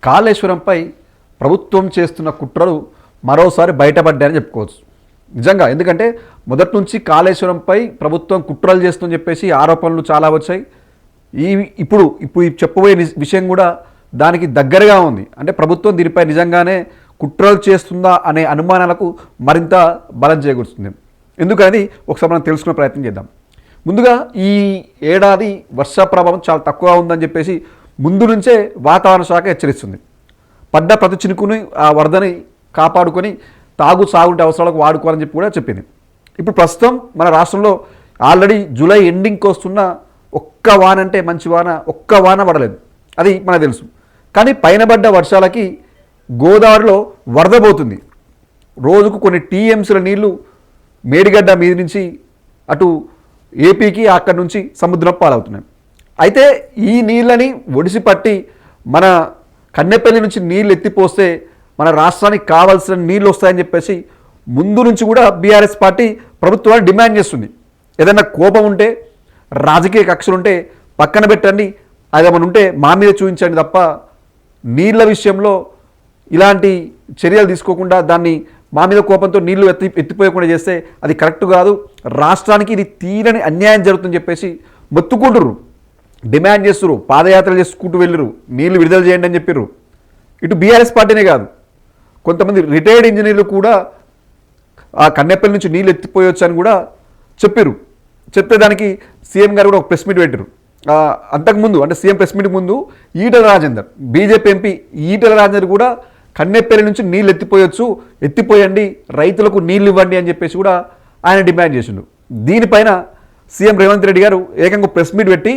కాళేశ్వరంపై ప్రభుత్వం చేస్తున్న కుట్రలు మరోసారి బయటపడ్డాయని చెప్పుకోవచ్చు. నిజంగా, ఎందుకంటే మొదటి నుంచి కాళేశ్వరంపై ప్రభుత్వం కుట్రలు చేస్తుందని చెప్పేసి ఆరోపణలు చాలా వచ్చాయి. ఇప్పుడు చెప్పబోయే విషయం కూడా దానికి దగ్గరగా ఉంది. అంటే ప్రభుత్వం దీనిపై నిజంగానే కుట్రలు చేస్తుందా అనే అనుమానాలకు మరింత బలం చేకూరుస్తుంది. ఎందుకని ఒకసారి మనం తెలుసుకునే ప్రయత్నం చేద్దాం. ముందుగా ఈ ఏడాది వర్ష ప్రభావం చాలా తక్కువ ఉందని చెప్పేసి ముందు నుంచే వాతావరణ శాఖ హెచ్చరిస్తుంది. పడ్డ ప్రతి చినుకుని ఆ వరదని కాపాడుకొని సాగుంటే అవసరాలకు వాడుకోవాలని చెప్పి కూడా చెప్పింది. ఇప్పుడు ప్రస్తుతం మన రాష్ట్రంలో ఆల్రెడీ జూలై ఎండింగ్కి వస్తున్న ఒక్క వాన అంటే మంచి వాన, ఒక్క వాన పడలేదు, అది మనకు తెలుసు. కానీ పైన పడ్డ వర్షాలకి గోదావరిలో వరద పోతుంది. రోజుకు కొన్ని టీఎంసీల నీళ్లు మేడిగడ్డ మీద నుంచి అటు ఏపీకి, అక్కడి నుంచి సముద్రం పాలవుతున్నాయి. అయితే ఈ నీళ్ళని ఒడిసి పట్టి మన కన్నెపల్లి నుంచి నీళ్ళు ఎత్తిపోస్తే మన రాష్ట్రానికి కావాల్సిన నీళ్ళు వస్తాయని చెప్పేసి ముందు నుంచి కూడా బీఆర్ఎస్ పార్టీ ప్రభుత్వాన్ని డిమాండ్ చేస్తుంది. ఏదైనా కోపం ఉంటే, రాజకీయ కక్షలు ఉంటే పక్కన పెట్టండి, అదేమన్నా ఉంటే మా మీద చూపించండి తప్ప నీళ్ళ విషయంలో ఇలాంటి చర్యలు తీసుకోకుండా దాన్ని మా మీద కోపంతో నీళ్లు ఎత్తిపోయకుండా చేస్తే అది కరెక్ట్ కాదు, రాష్ట్రానికి ఇది తీరని అన్యాయం జరుగుతుందని చెప్పేసి మొత్తుకుంటుర్రు, డిమాండ్ చేస్తున్నారు, పాదయాత్రలు చేసుకుంటూ వెళ్ళరు, నీళ్లు విడుదల చేయండి అని చెప్పారు. ఇటు బీఆర్ఎస్ పార్టీనే కాదు, కొంతమంది రిటైర్డ్ ఇంజనీర్లు కూడా ఆ కన్నెపల్లి నుంచి నీళ్ళు ఎత్తిపోయొచ్చు అని కూడా చెప్పారు. చెప్పేదానికి సీఎం గారు కూడా ఒక ప్రెస్ మీట్ పెట్టారు. అంతకుముందు అంటే సీఎం ప్రెస్ మీట్ ముందు ఈటెల రాజేందర్, బీజేపీ ఎంపీ ఈటెల రాజేందర్ కూడా కన్నెపల్లి నుంచి నీళ్ళు ఎత్తిపోయండి, రైతులకు నీళ్ళు ఇవ్వండి అని చెప్పేసి కూడా ఆయన డిమాండ్ చేసిండు. దీనిపైన సీఎం రేవంత్ రెడ్డి గారు ఏకంగా ప్రెస్ మీట్ పెట్టి,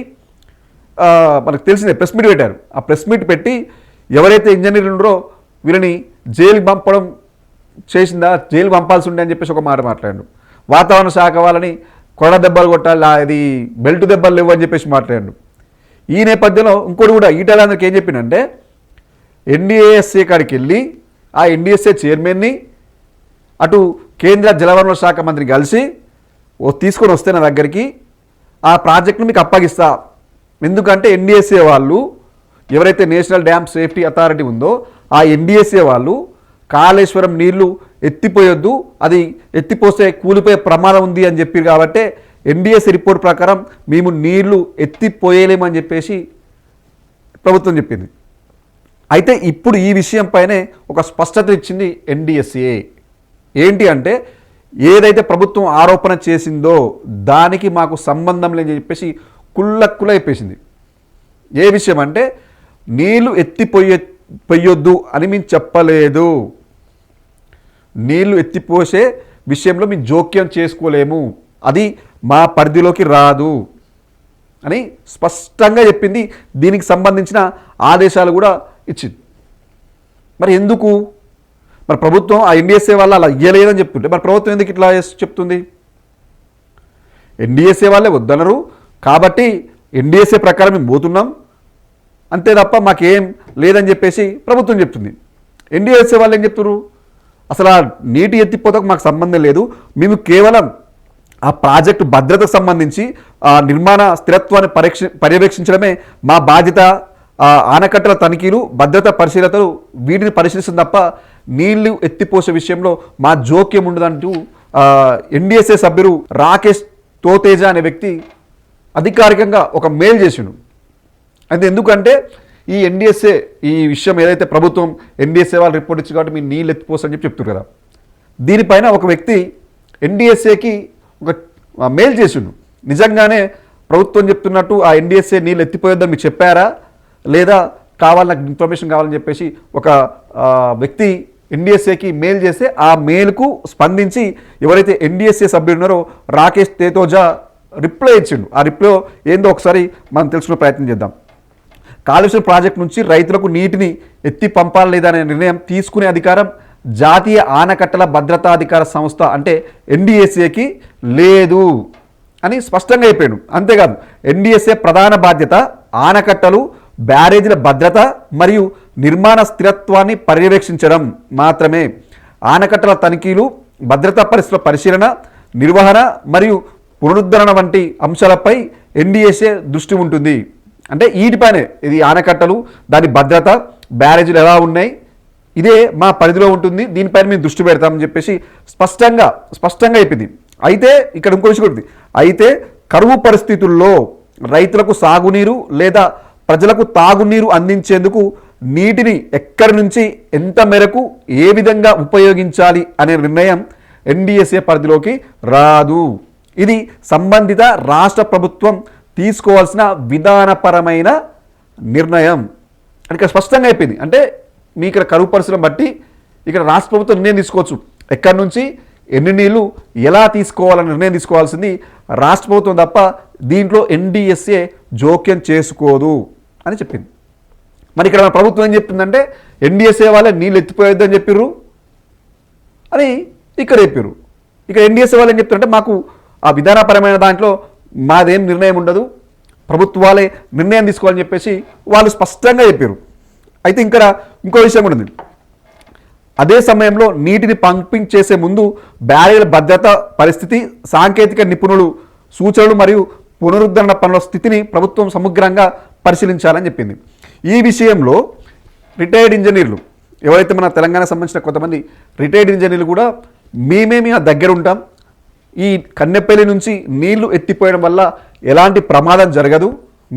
మనకు తెలిసిందే ప్రెస్ మీట్ పెట్టారు. ఆ ప్రెస్ మీట్ పెట్టి ఎవరైతే ఇంజనీర్లు ఉన్నారో వీళ్ళని జైలుకి పంపడం చేసిందా, జైలు పంపాల్సి ఉండే అని చెప్పేసి ఒక మాట మాట్లాడాడు. వాతావరణ శాఖ వాళ్ళని కొడ దెబ్బలు కొట్టాలి, ఇది బెల్ట్ దెబ్బలు లేవు అని చెప్పేసి మాట్లాడాడు. ఈ నేపథ్యంలో ఇంకోటి కూడా ఈటెల అందరికి ఏం చెప్పిందంటే, ఎన్డీఏఎస్ఏ కాడికి వెళ్ళి ఆ ఎన్డీఎస్ఏ చైర్మన్ని అటు కేంద్ర జలవనరుల శాఖ మంత్రిని కలిసి తీసుకొని వస్తే నా దగ్గరికి ఆ ప్రాజెక్టును మీకు అప్పగిస్తా, ఎందుకంటే ఎన్డీఎస్ఏ వాళ్ళు ఎవరైతే నేషనల్ డ్యామ్ సేఫ్టీ అథారిటీ ఉందో ఆ ఎన్డీఎస్ఏ వాళ్ళు కాళేశ్వరం నీళ్లు ఎత్తిపోయొద్దు, అది ఎత్తిపోస్తే కూలిపోయే ప్రమాదం ఉంది అని చెప్పారు. కాబట్టి ఎన్డీఎస్ఏ రిపోర్ట్ ప్రకారం మేము నీళ్లు ఎత్తిపోయలేమని చెప్పేసి ప్రభుత్వం చెప్పింది. అయితే ఇప్పుడు ఈ విషయంపైనే ఒక స్పష్టత ఇచ్చింది ఎన్డీఎస్ఏ. ఏంటి అంటే, ఏదైతే ప్రభుత్వం ఆరోపణ చేసిందో దానికి మాకు సంబంధం లేదని చెప్పేసి కుళ్ళక్కుల చెప్పేసింది. ఏ విషయం అంటే, నీళ్లు ఎత్తిపోయొద్దు అని మేము చెప్పలేదు, నీళ్లు ఎత్తిపోసే విషయంలో మేము జోక్యం చేసుకోలేము, అది మా పరిధిలోకి రాదు అని స్పష్టంగా చెప్పింది. దీనికి సంబంధించిన ఆదేశాలు కూడా ఇచ్చింది. మరి ఎందుకు మరి ప్రభుత్వం ఆ ఎన్డీఎస్ఏ వల్ల అలా ఇయ్యలేదని చెప్తుంటే మరి ప్రభుత్వం ఎందుకు ఇట్లా చెప్తుంది? ఎన్డీఎస్ఏ వాళ్ళే వద్దనరు కాబట్టి ఎన్డీఎస్ఏ ప్రకారం మేము పోతున్నాం అంతే తప్ప మాకేం లేదని చెప్పేసి ప్రభుత్వం చెప్తుంది. ఎన్డీఎస్ఏ వాళ్ళు ఏం చెప్తున్నారు, అసలు ఆ నీటి ఎత్తిపోతకు మాకు సంబంధం లేదు, మేము కేవలం ఆ ప్రాజెక్టు భద్రతకు సంబంధించి ఆ నిర్మాణ స్థిరత్వాన్ని పర్యవేక్షించడమే మా బాధ్యత, ఆనకట్టల తనిఖీలు, భద్రతా పరిశీలనలు వీటిని పరిశీలిస్తుంది తప్ప నీళ్లు ఎత్తిపోసే విషయంలో మా జోక్యం ఉండదంటూ ఎన్డీఎస్ఏ సభ్యుడు రాకేష్ తోతేజా అనే వ్యక్తి అధికారికంగా ఒక మెయిల్ చేసిండు. అయితే ఎందుకంటే ఈ ఎన్డీఎస్ఏ ఈ విషయం ఏదైతే ప్రభుత్వం ఎన్డీఎస్ఏ వాళ్ళు రిపోర్ట్ ఇచ్చి కాబట్టి మీ నీళ్ళు ఎత్తిపోసని చెప్పి చెప్తున్నారు కదా, దీనిపైన ఒక వ్యక్తి ఎన్డీఎస్ఏకి ఒక మెయిల్ చేసిండు. నిజంగానే ప్రభుత్వం చెప్తున్నట్టు ఆ ఎన్డీఎస్ఏ నీళ్ళు ఎత్తిపోయొద్దని మీకు చెప్పారా లేదా, కావాలి నాకు ఇన్ఫర్మేషన్ కావాలని చెప్పేసి ఒక వ్యక్తి ఎన్డీఎస్ఏకి మెయిల్ చేస్తే ఆ మెయిల్కు స్పందించి ఎవరైతే ఎన్డీఎస్ఏ సభ్యులు ఉన్నారో రాకేష్ తేతోజా రిప్లై ఇచ్చిండు. ఆ రిప్లై ఏందో ఒకసారి మనం తెలుసుకునే ప్రయత్నం చేద్దాం. కాళేశ్వరం ప్రాజెక్టు నుంచి రైతులకు నీటిని ఎత్తి పంపాలి లేదా అనే నిర్ణయం తీసుకునే అధికారం జాతీయ ఆనకట్టల భద్రతాధికార సంస్థ అంటే ఎన్డీఎస్ఏకి లేదు అని స్పష్టంగా చెప్పాడు. అంతేకాదు ఎన్డీఎస్ఏ ప్రధాన బాధ్యత ఆనకట్టలు, బ్యారేజీల భద్రత మరియు నిర్మాణ స్థిరత్వాన్ని పర్యవేక్షించడం మాత్రమే. ఆనకట్టల తనిఖీలు, భద్రతా పరిస్థితుల పరిశీలన, నిర్వహణ మరియు పునరుద్ధరణ వంటి అంశాలపై ఎన్డీఎస్ఏ దృష్టి ఉంటుంది అంటే వీటిపైనే ఇది ఆనకట్టలు, దాని భద్రత, బ్యారేజీలు ఎలా ఉన్నాయి, ఇదే మా పరిధిలో ఉంటుంది, దీనిపైన మేము దృష్టి పెడతామని చెప్పేసి స్పష్టంగా అయిపోయింది. అయితే ఇక్కడ ఇంకో విషయం ఉంటుంది. అయితే కరువు పరిస్థితుల్లో రైతులకు సాగునీరు లేదా ప్రజలకు తాగునీరు అందించేందుకు నీటిని ఎక్కడి నుంచి ఎంత మేరకు ఏ విధంగా ఉపయోగించాలి అనే నిర్ణయం ఎన్డీఎస్ఏ పరిధిలోకి రాదు. ఇది సంబంధిత రాష్ట్ర ప్రభుత్వం తీసుకోవాల్సిన విధానపరమైన నిర్ణయం అని ఇక్కడ స్పష్టంగా అయిపోయింది. అంటే మీ ఇక్కడ కరువు పరిస్థితులను బట్టి ఇక్కడ రాష్ట్ర ప్రభుత్వం నిర్ణయం తీసుకోవచ్చు, ఎక్కడి నుంచి ఎన్ని నీళ్లు ఎలా తీసుకోవాలని నిర్ణయం తీసుకోవాల్సింది రాష్ట్ర ప్రభుత్వం తప్ప దీంట్లో ఎన్డీఎస్ఏ జోక్యం చేసుకోదు అని చెప్పింది. మరి ఇక్కడ మన ప్రభుత్వం ఏం చెప్పిందంటే ఎన్డీఎస్ఏ వాళ్ళే నీళ్ళు ఎత్తిపోయొద్దని చెప్పిర్రు అని ఇక్కడ చెప్పారు. ఇక్కడ ఎన్డీఎస్ఏ వాళ్ళు ఏం చెప్తారంటే మాకు ఆ విధానపరమైన దాంట్లో మాదేం నిర్ణయం ఉండదు, ప్రభుత్వాలే నిర్ణయం తీసుకోవాలని చెప్పేసి వాళ్ళు స్పష్టంగా చెప్పారు. అయితే ఇక్కడ ఇంకో విషయం కూడా ఉంది. అదే సమయంలో నీటిని పంపింగ్ చేసే ముందు బ్యారేజ్ల భద్రత పరిస్థితి, సాంకేతిక నిపుణులు సూచనలు మరియు పునరుద్ధరణ పనుల స్థితిని ప్రభుత్వం సమగ్రంగా పరిశీలించాలని చెప్పింది. ఈ విషయంలో రిటైర్డ్ ఇంజనీర్లు ఎవరైతే మన తెలంగాణకు సంబంధించిన కొంతమంది రిటైర్డ్ ఇంజనీర్లు కూడా మేమే మీ దగ్గర ఉంటాం, ఈ కన్నెపల్లి నుంచి నీళ్లు ఎత్తిపోయడం వల్ల ఎలాంటి ప్రమాదం జరగదు,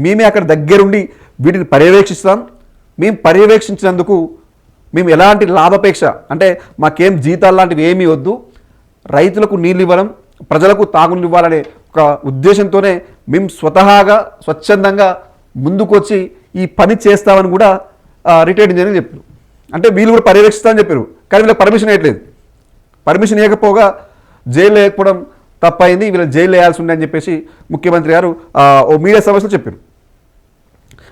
మేమే అక్కడ దగ్గరుండి వీటిని పర్యవేక్షిస్తాం, మేము పర్యవేక్షించినందుకు మేము ఎలాంటి లాభాపేక్ష అంటే మాకేం జీతాలు లాంటివి ఏమీ వద్దు, రైతులకు నీళ్ళు ఇవ్వడం, ప్రజలకు తాగునీళ్ళు ఇవ్వాలనే ఒక ఉద్దేశంతోనే మేము స్వతహాగా స్వచ్ఛందంగా ముందుకొచ్చి ఈ పని చేస్తామని కూడా రిటైర్డ్ ఇంజనీర్ చెప్పారు. అంటే వీళ్ళు కూడా పర్యవేక్షిస్తామని చెప్పారు, కానీ వీళ్ళకి పర్మిషన్ ఇవ్వట్లేదు. పర్మిషన్ ఇవ్వకపోగా జైలు వేయకపోవడం తప్పైంది, వీళ్ళు జైలు వేయాల్సి ఉండే అని చెప్పేసి ముఖ్యమంత్రి గారు ఓ మీడియా సమావేశంలో చెప్పారు.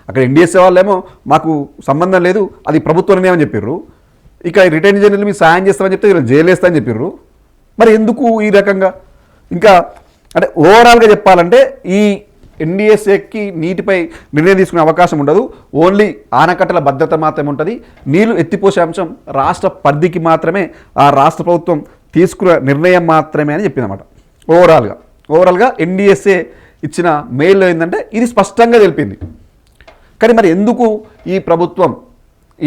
అక్కడ ఎన్డీఎస్ఏ వాళ్ళేమో మాకు సంబంధం లేదు, అది ప్రభుత్వ నిర్ణయం అని చెప్పారు. ఇక రిటైర్డ్ ఇంజనీర్లు మీరు సాయం చేస్తామని చెప్తే వీళ్ళు జైలు వేస్తామని చెప్పారు. మరి ఎందుకు ఈ రకంగా? ఇంకా అంటే ఓవరాల్గా చెప్పాలంటే ఈ ఎన్డీఎస్ఏకి నీటిపై నిర్ణయం తీసుకునే అవకాశం ఉండదు, ఓన్లీ ఆనకట్టల భద్రత మాత్రమే ఉంటుంది, నీళ్లు ఎత్తిపోసే అంశం రాష్ట్ర పరిధికి మాత్రమే ఆ రాష్ట్ర ప్రభుత్వం తీసుకున్న నిర్ణయం మాత్రమే అని చెప్పిందన్నమాట. ఓవరాల్గా ఎన్డీఎస్ఏ ఇచ్చిన మెయిల్లో ఏంటంటే ఇది స్పష్టంగా తెలిపింది. కానీ మరి ఎందుకు ఈ ప్రభుత్వం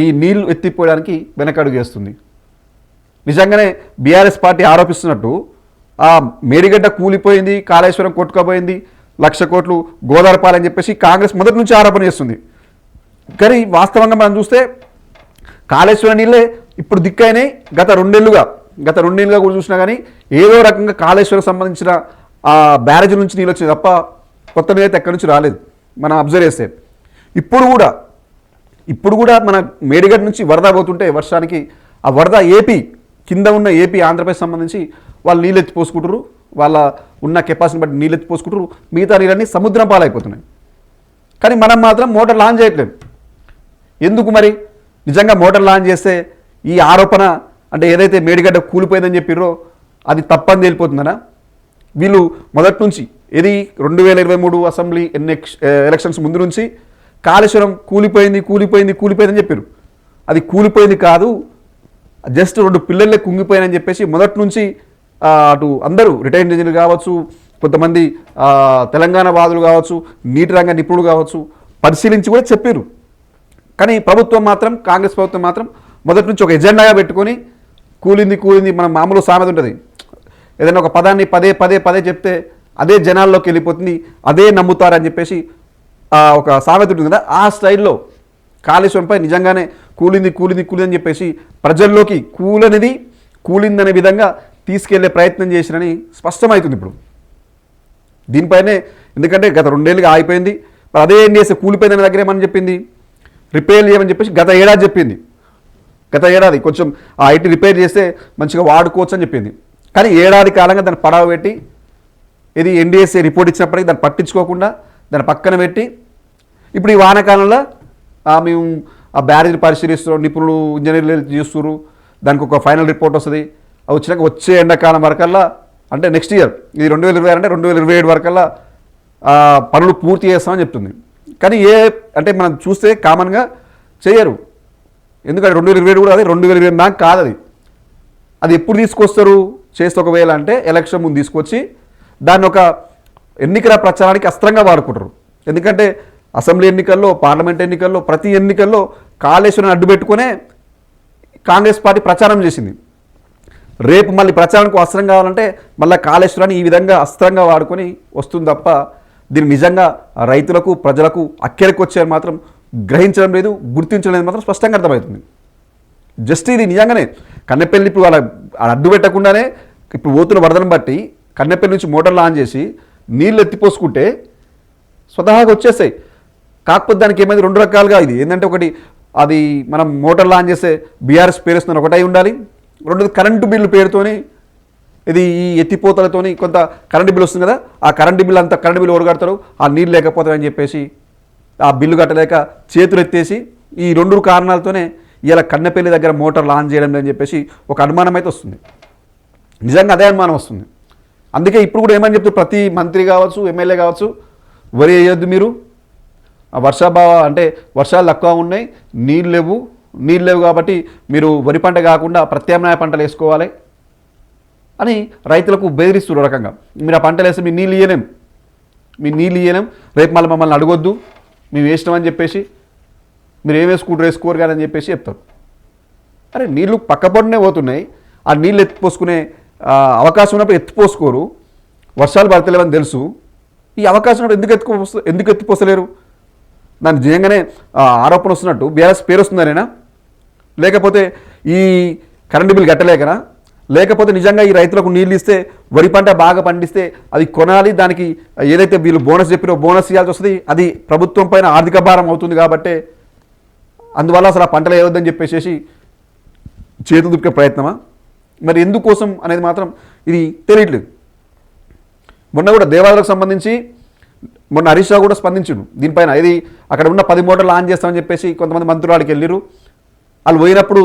ఈ నీళ్లు ఎత్తిపోయడానికి వెనకడుగు వేస్తుంది? నిజంగానే బీఆర్ఎస్ పార్టీ ఆరోపిస్తున్నట్టు ఆ మేడిగడ్డ కూలిపోయింది, కాళేశ్వరం కొట్టుకుపోయింది, 1,00,000 కోట్లు గోదావరిపాలు అని చెప్పేసి కాంగ్రెస్ మొదటి నుంచి ఆరోపణ చేస్తుంది. కానీ వాస్తవంగా మనం చూస్తే కాళేశ్వరం నీళ్ళే ఇప్పుడు దిక్కైనాయి. గత రెండేళ్లుగా కూడా చూసినా కానీ ఏదో రకంగా కాళేశ్వరం సంబంధించిన ఆ బ్యారేజ్ నుంచి నీళ్ళు వచ్చింది తప్ప కొత్త నీళ్ళు అయితే ఎక్కడి నుంచి రాలేదు. మనం అబ్జర్వ్ చేస్తే ఇప్పుడు కూడా మన మేడిగడ్డ నుంచి వరద పోతుంటే వర్షానికి ఆ వరద ఏపీ కింద ఉన్న ఏపీ ఆంధ్రప్రదేశ్ సంబంధించి వాళ్ళు నీళ్ళు ఎత్తి పోసుకుంటారు, వాళ్ళ ఉన్న కెపాసిటీని బట్టి నీళ్ళు ఎత్తి పోసుకుంటారు, మిగతా నీళ్ళన్నీ సముద్రం పాలైపోతున్నాయి. కానీ మనం మాత్రం మోటార్ లాంచ్ చేయట్లేదు. ఎందుకు మరి? నిజంగా మోటార్ లాంచ్ చేస్తే ఈ ఆరోపణ అంటే ఏదైతే మేడిగడ్డ కూలిపోయిందని చెప్పిర్రో అది తప్పని తేలిపోతుందనా? వీళ్ళు మొదటి నుంచి ఇది 2023 అసెంబ్లీ ఎలక్షన్స్ ముందు నుంచి కాళేశ్వరం కూలిపోయింది అని చెప్పారు. అది కూలిపోయింది కాదు, జస్ట్ 2 పిల్లలే కుంగిపోయాయని చెప్పేసి మొదటి నుంచి అటు అందరూ రిటైర్డ్ ఇంజనీర్లు కావచ్చు, కొంతమంది తెలంగాణ వాదులు కావచ్చు, నీటి రంగ నిపుణులు కావచ్చు పరిశీలించి కూడా చెప్పారు. కానీ ప్రభుత్వం మాత్రం, కాంగ్రెస్ ప్రభుత్వం మాత్రం మొదటి నుంచి ఒక ఎజెండాగా పెట్టుకొని కూలింది మనం మామూలు సామెత ఉంటుంది, ఏదైనా ఒక పదాన్ని పదే చెప్తే అదే జనాల్లోకి వెళ్ళిపోతుంది, అదే నమ్ముతారని చెప్పేసి ఒక సామెత ఉంటుంది కదా, ఆ స్టైల్లో కాళేశ్వరంపై నిజంగానే కూలింది అని చెప్పేసి ప్రజల్లోకి కూలిందనే విధంగా తీసుకెళ్లే ప్రయత్నం చేసిరని స్పష్టమవుతుంది ఇప్పుడు దీనిపైనే. ఎందుకంటే గత 2 ఏళ్ళుగా ఆగిపోయింది. మరి అదే ఎన్డీఎస్ఏ కూలిపోయిందనే దగ్గర ఏమని చెప్పింది, రిపేర్ చేయమని చెప్పేసి గత ఏడాది చెప్పింది. గత ఏడాది కొంచెం ఆ ఐటీ రిపేర్ చేస్తే మంచిగా వాడుకోవచ్చు అని చెప్పింది. కానీ ఏడాది కాలంగా దాన్ని పడవ పెట్టి ఇది ఎన్డీఎస్ఏ రిపోర్ట్ ఇచ్చినప్పటికీ దాన్ని పట్టించుకోకుండా దాన్ని పక్కన పెట్టి ఇప్పుడు ఈ వానాకాలంలో మేము ఆ బ్యారేజ్ పరిశీలిస్తున్నాం, నిపుణులు ఇంజనీర్లు చూస్తున్నారు, దానికి ఒక ఫైనల్ రిపోర్ట్ వస్తుంది, అది వచ్చినాక వచ్చే ఎండాకాలం వరకల్లా అంటే నెక్స్ట్ ఇయర్ ఇది 2026 అంటే 2027 వరకల్లా పనులు పూర్తి చేస్తామని చెప్తుంది. కానీ అంటే మనం చూస్తే కామన్గా చేయరు. ఎందుకంటే 2027 కూడా అది 2028 దాకా కాదు. అది ఎప్పుడు తీసుకొస్తారు చేస్తే ఒకవేళ అంటే ఎలక్షన్ ముందు తీసుకొచ్చి దాన్ని ఒక ఎన్నికల ప్రచారానికి అస్త్రంగా వాడుకుంటారు. ఎందుకంటే అసెంబ్లీ ఎన్నికల్లో, పార్లమెంట్ ఎన్నికల్లో, ప్రతి ఎన్నికల్లో కాళేశ్వరం అడ్డు పెట్టుకునే కాంగ్రెస్ పార్టీ ప్రచారం చేసింది. రేపు మళ్ళీ ప్రచారానికి అస్త్రం కావాలంటే మళ్ళీ కాళేశ్వరాన్ని ఈ విధంగా అస్త్రంగా వాడుకొని వస్తుంది తప్ప దీన్ని నిజంగా రైతులకు, ప్రజలకు అక్కెరకు వచ్చే మాత్రం గ్రహించడం లేదు, గుర్తించడం లేదు మాత్రం స్పష్టంగా అర్థమవుతుంది. జస్ట్ ఇది నిజంగానే కన్నెపల్లి ఇప్పుడు వాళ్ళ అడ్డు పెట్టకుండానే ఇప్పుడు పోతున్న వరదను బట్టి కన్నెపల్లి నుంచి మోటార్లు ఆన్ చేసి నీళ్ళు ఎత్తిపోసుకుంటే స్వతహాగా వచ్చేస్తాయి. కాకపోతే దానికి ఏమైంది, రెండు రకాలుగా ఇది ఏంటంటే, ఒకటి అది మనం మోటార్లు ఆన్ చేస్తే బీఆర్ఎస్ పేరుస్తున్న ఒకటై ఉండాలి, రెండోది కరెంటు బిల్లు పేరుతోని ఇది ఈ ఎత్తిపోతలతోని కొంత కరెంటు బిల్ వస్తుంది కదా, ఆ కరెంటు బిల్ అంతా కరెంటు బిల్ ఓడగడతారు, ఆ నీళ్ళు లేకపోతాయని చెప్పేసి ఆ బిల్లు కట్టలేక చేతులు ఎత్తేసి ఈ రెండు కారణాలతోనే ఇలా కన్నెపల్లి దగ్గర మోటార్లు ఆన్ చేయడం అని చెప్పేసి ఒక అనుమానం అయితే వస్తుంది. నిజంగా అదే అనుమానం వస్తుంది. అందుకే ఇప్పుడు కూడా ఏమని చెప్తారు, ప్రతి మంత్రి కావచ్చు, ఎమ్మెల్యే కావచ్చు, వరి వేయొద్దు మీరు, అంటే వర్షాలు తక్కువ ఉన్నాయి, నీళ్ళు లేవు కాబట్టి మీరు వరి పంట కాకుండా ప్రత్యామ్నాయ పంటలు వేసుకోవాలి అని రైతులకు బెదిరిస్తున్నారు రకంగా. మీరు ఆ పంటలు వేస్తే మీ నీళ్ళు ఇయ్యలేం, రేపు మమ్మల్ని అడగొద్దు, మేము వేసినామని చెప్పేసి మీరు ఏం వేసుకోరు కానీ అని చెప్పేసి చెప్తారు. అరే నీళ్ళు పక్కపడినే పోతున్నాయి, ఆ నీళ్ళు ఎత్తిపోసుకునే అవకాశం ఉన్నప్పుడు ఎత్తిపోసుకోరు, వర్షాలు పడతలేవని తెలుసు, ఈ అవకాశం ఉన్నప్పుడు ఎందుకు ఎత్తిపోసలేరు? దాని నిజంగానే ఆరోపణ వస్తున్నట్టు బీఆర్ఎస్ పేరు వస్తుందనేనా, లేకపోతే ఈ కరెంటు బిల్ కట్టలేకనా, లేకపోతే నిజంగా ఈ రైతులకు నీళ్ళు ఇస్తే వరి పంట బాగా పండిస్తే అది కొనాలి, దానికి ఏదైతే వీళ్ళు బోనస్ చెప్పినో బోనస్ ఇవ్వాల్సి వస్తుంది, అది ప్రభుత్వం పైన ఆర్థిక భారం అవుతుంది కాబట్టి అందువల్ల అసలు ఆ పంటలు వేయవద్దని చెప్పేసి చేతులు దుక్కే ప్రయత్నమా? మరి ఎందుకోసం అనేది మాత్రం ఇది తెలియట్లేదు. మొన్న కూడా దేవాలయాలకు సంబంధించి మొన్న హరీష్ రావు కూడా స్పందించిండు దీనిపైన. ఇది అక్కడ ఉన్న 10 మోటార్లు ఆన్ చేస్తామని చెప్పేసి కొంతమంది మంత్రులు వాడికి వెళ్ళిరు, వాళ్ళు పోయినప్పుడు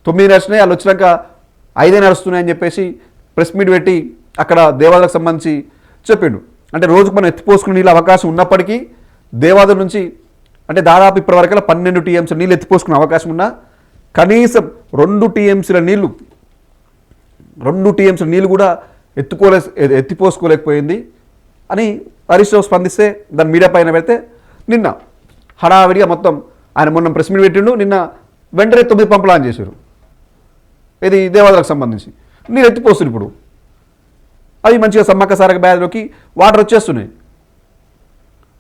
9 నడుస్తున్నాయి, వాళ్ళు వచ్చినాక 5 నడుస్తున్నాయని చెప్పేసి ప్రెస్ మీట్ పెట్టి అక్కడ దేవాలయాలకు సంబంధించి చెప్పిండు. అంటే రోజుకు మనం ఎత్తిపోసుకునే నీళ్ళు అవకాశం ఉన్నప్పటికీ దేవాలయం నుంచి అంటే దాదాపు ఇప్పటివరకు 12 టీఎంసీల నీళ్ళు ఎత్తిపోసుకునే అవకాశం ఉన్నా కనీసం 2 టీఎంసీల నీళ్ళు కూడా ఎత్తిపోసుకోలేకపోయింది అని హరీష్ రావు స్పందిస్తే దాని మీడియా పైన పెడితే నిన్న హడావిడిగా మొత్తం ఆయన మొన్న ప్రెస్ మీట్ పెట్టిండు, నిన్న వెంటనే 9 పంపులు ఆన్ చేశారు. ఇది దేవాలయాలకు సంబంధించి నీళ్ళు ఎత్తిపోస్తుంది. ఇప్పుడు అవి మంచిగా సమ్మక్క సారక బ్యాధ్లోకి వాటర్ వచ్చేస్తున్నాయి.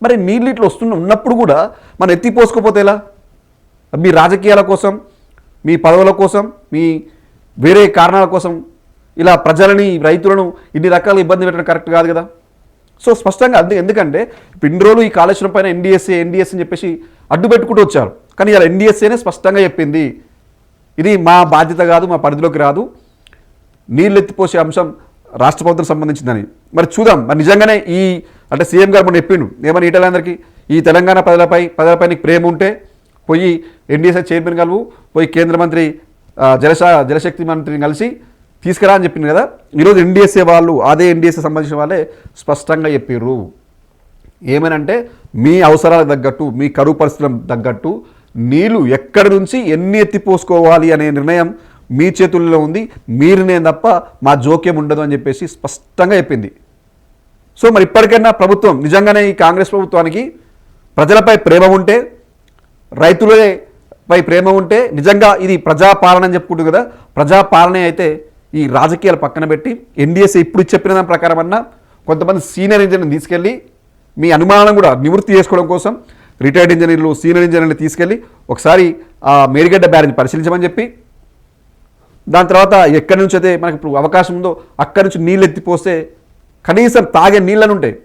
మరి నీళ్ళు ఇట్లా ఉన్నప్పుడు కూడా మనం ఎత్తిపోసుకోపోతే ఎలా? మీ రాజకీయాల కోసం, మీ పదవుల కోసం, మీ వేరే కారణాల కోసం ఇలా ప్రజలని, రైతులను ఇన్ని రకాల ఇబ్బంది పెట్టడం కరెక్ట్ కాదు కదా. సో స్పష్టంగా ఎందుకంటే ఇప్పుడు ఇన్ని రోజులు ఈ కాళేశ్వరం పైన ఎన్డీఎస్ఏ అని చెప్పేసి అడ్డు పెట్టుకుంటూ వచ్చారు. కానీ ఇలా ఎన్డీఎస్ఏనే స్పష్టంగా చెప్పింది, ఇది మా బాధ్యత కాదు, మా పరిధిలోకి రాదు, నీళ్ళు ఎత్తిపోసే అంశం రాష్ట్ర ప్రభుత్వం సంబంధించిందని. మరి చూద్దాం, మరి నిజంగానే అంటే సీఎం గారు మనం చెప్పిండు ఏమని ఈటలందరికీ, ఈ తెలంగాణ ప్రజలపై నీకు ప్రేమ ఉంటే పోయి ఎన్డీఎస్ఏ చైర్మన్ కలువు, పోయి కేంద్ర మంత్రి జలశక్తి మంత్రిని కలిసి తీసుకురా అని చెప్పింది కదా. ఈరోజు ఎన్డీఎస్ఏ వాళ్ళు, అదే ఎన్డీఎస్ఏ సంబంధించిన వాళ్ళే స్పష్టంగా చెప్పారు ఏమనంటే, మీ అవసరాలకు తగ్గట్టు, మీ కరువు పరిస్థితులకు తగ్గట్టు నీళ్లు ఎక్కడి నుంచి ఎన్ని ఎత్తిపోసుకోవాలి అనే నిర్ణయం మీ చేతుల్లో ఉంది, మీరు నేను తప్ప మా జోక్యం ఉండదు అని చెప్పేసి స్పష్టంగా చెప్పింది. సో మరి ఇప్పటికైనా ప్రభుత్వం నిజంగానే ఈ కాంగ్రెస్ ప్రభుత్వానికి ప్రజలపై ప్రేమ ఉంటే, రైతులపై ప్రేమ ఉంటే, నిజంగా ఇది ప్రజాపాలన అని చెప్పుకుంటుంది కదా, ప్రజాపాలన అయితే ఈ రాజకీయాలు పక్కన పెట్టి ఎన్డీఎస్ఏ ఇప్పుడు చెప్పిన దాని ప్రకారం అన్నా కొంతమంది సీనియర్ ఇంజనీర్ని తీసుకెళ్ళి మీ అనుమానం కూడా నివృత్తి చేసుకోవడం కోసం రిటైర్డ్ ఇంజనీర్లు, సీనియర్ ఇంజనీర్లు తీసుకెళ్ళి ఒకసారి ఆ మేడిగడ్డ బ్యారేజ్ పరిశీలించమని చెప్పి, దాని తర్వాత ఎక్కడి నుంచి అయితే మనకి ఇప్పుడు అవకాశం ఉందో అక్కడి నుంచి నీళ్ళు ఎత్తిపోస్తే కనీసం తాగే నీళ్ళని ఉంటాయి.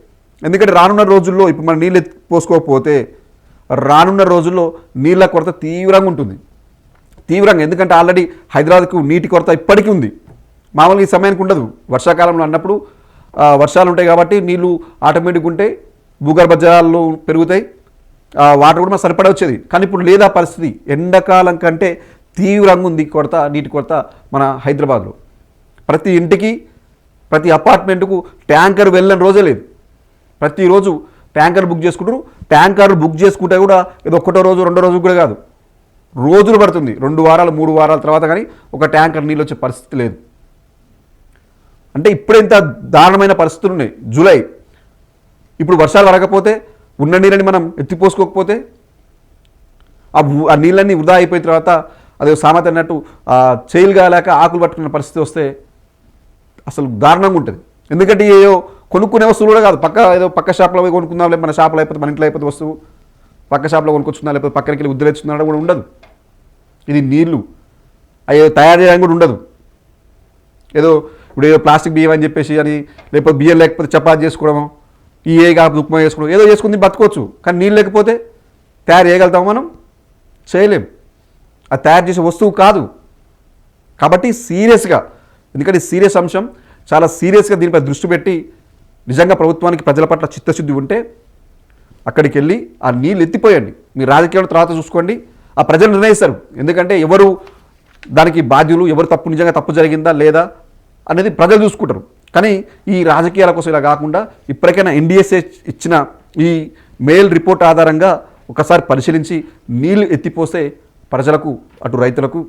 ఎందుకంటే రానున్న రోజుల్లో ఇప్పుడు మనం నీళ్ళు ఎత్తిపోసుకోకపోతే రానున్న రోజుల్లో నీళ్ళ కొరత తీవ్రంగా ఉంటుంది, తీవ్రంగా. ఎందుకంటే ఆల్రెడీ హైదరాబాద్కు నీటి కొరత ఇప్పటికీ ఉంది, మామూలుగా ఈ సమయానికి ఉండదు. వర్షాకాలంలో అన్నప్పుడు వర్షాలు ఉంటాయి కాబట్టి నీళ్ళు ఆటోమేటిక్గా ఉంటాయి, భూగర్భ జలాలు పెరుగుతాయి, వాటర్ కూడా సరిపడా వచ్చేది. కానీ ఇప్పుడు లేదా పరిస్థితి, ఎండాకాలం కంటే తీవ్రంగా ఉంది కొరత, నీటి కొరత మన హైదరాబాద్లో. ప్రతి ఇంటికి, ప్రతి అపార్ట్మెంట్కు ట్యాంకర్ వెళ్ళని రోజే లేదు. ప్రతిరోజు ట్యాంకర్ బుక్ చేసుకుంటారు. ట్యాంకర్ బుక్ చేసుకుంటే కూడా ఇది ఒక్కటో రోజు, రెండో రోజు కూడా కాదు, రోజులు పడుతుంది. 2 వారాలు 3 వారాల తర్వాత కానీ ఒక ట్యాంకర్ నీళ్ళు వచ్చే పరిస్థితి లేదు. అంటే ఇప్పుడు ఇంత దారుణమైన పరిస్థితులు ఉన్నాయి. జూలై ఇప్పుడు వర్షాలు పడకపోతే ఉన్న నీళ్ళని మనం ఎత్తిపోసుకోకపోతే ఆ నీళ్ళన్నీ వృధా అయిపోయిన తర్వాత అదే సామెత అన్నట్టు చేయిలు కాలేక ఆకులు పట్టుకున్న పరిస్థితి వస్తే అసలు దారుణంగా ఉంటుంది. ఎందుకంటే ఏదో కొనుక్కునే వస్తువులు కూడా కాదు, పక్క షాప్లో పోయి కొనుక్కుందాం, లేకపోతే మన షాప్లో అయిపోతే మన ఇంట్లో అయిపోతే వస్తువు పక్క షాప్లో కొనుక్కొచ్చుకుందాం, లేకపోతే పక్కనకి వెళ్ళి ఉద్దరెచ్చుకుందా కూడా ఉండదు. ఇది నీళ్లు అవి తయారు చేయడానికి కూడా ఉండదు. ఏదో ఇప్పుడు ఏదో ప్లాస్టిక్ బియ్యం అని చెప్పేసి అని, లేకపోతే బియ్యం లేకపోతే చపాతి చేసుకోవడము, కాకపోతే ఉప్మా చేసుకోవడం, ఏదో చేసుకుంది బతుకోవచ్చు. కానీ నీళ్ళు లేకపోతే తయారు చేయగలుగుతాము మనం? చేయలేం. అది తయారు చేసే వస్తువు కాదు. కాబట్టి సీరియస్గా, ఎందుకంటే సీరియస్ అంశం, చాలా సీరియస్గా దీనిపై దృష్టి పెట్టి నిజంగా ప్రభుత్వానికి ప్రజల పట్ల చిత్తశుద్ధి ఉంటే అక్కడికి వెళ్ళి ఆ నీళ్ళు ఎత్తిపోయండి. మీరు రాజకీయాల తర్వాత చూసుకోండి, ఆ ప్రజలు నిర్ణయిస్తారు. ఎందుకంటే ఎవరు దానికి బాధ్యులు, ఎవరు తప్పు, నిజంగా తప్పు జరిగిందా లేదా అనేది ప్రజలు చూసుకుంటారు. కానీ ఈ రాజకీయాల కోసం ఇలా కాకుండా ఇప్పటికైనా ఎన్డీఎస్ఏ ఇచ్చిన ఈ మెయిల్ రిపోర్ట్ ఆధారంగా ఒకసారి పరిశీలించి నీళ్లు ఎత్తిపోస్తే ప్రజలకు, అటు రైతులకు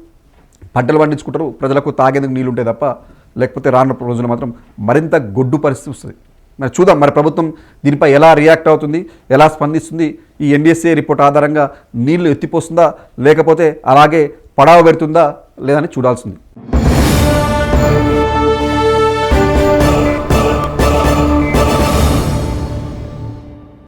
పంటలు పండించుకుంటారు, ప్రజలకు తాగేందుకు నీళ్ళు ఉంటాయి తప్ప, లేకపోతే రానున్న రోజున మాత్రం మరింత గొడ్డు పరిస్థితి వస్తుంది. మరి చూద్దాం మరి ప్రభుత్వం దీనిపై ఎలా రియాక్ట్ అవుతుంది, ఎలా స్పందిస్తుంది. ఈ ఎన్డీఎస్ఏ రిపోర్ట్ ఆధారంగా నీళ్లు ఎత్తిపోస్తుందా, లేకపోతే అలాగే పడావ పెడుతుందా లేదని చూడాల్సింది.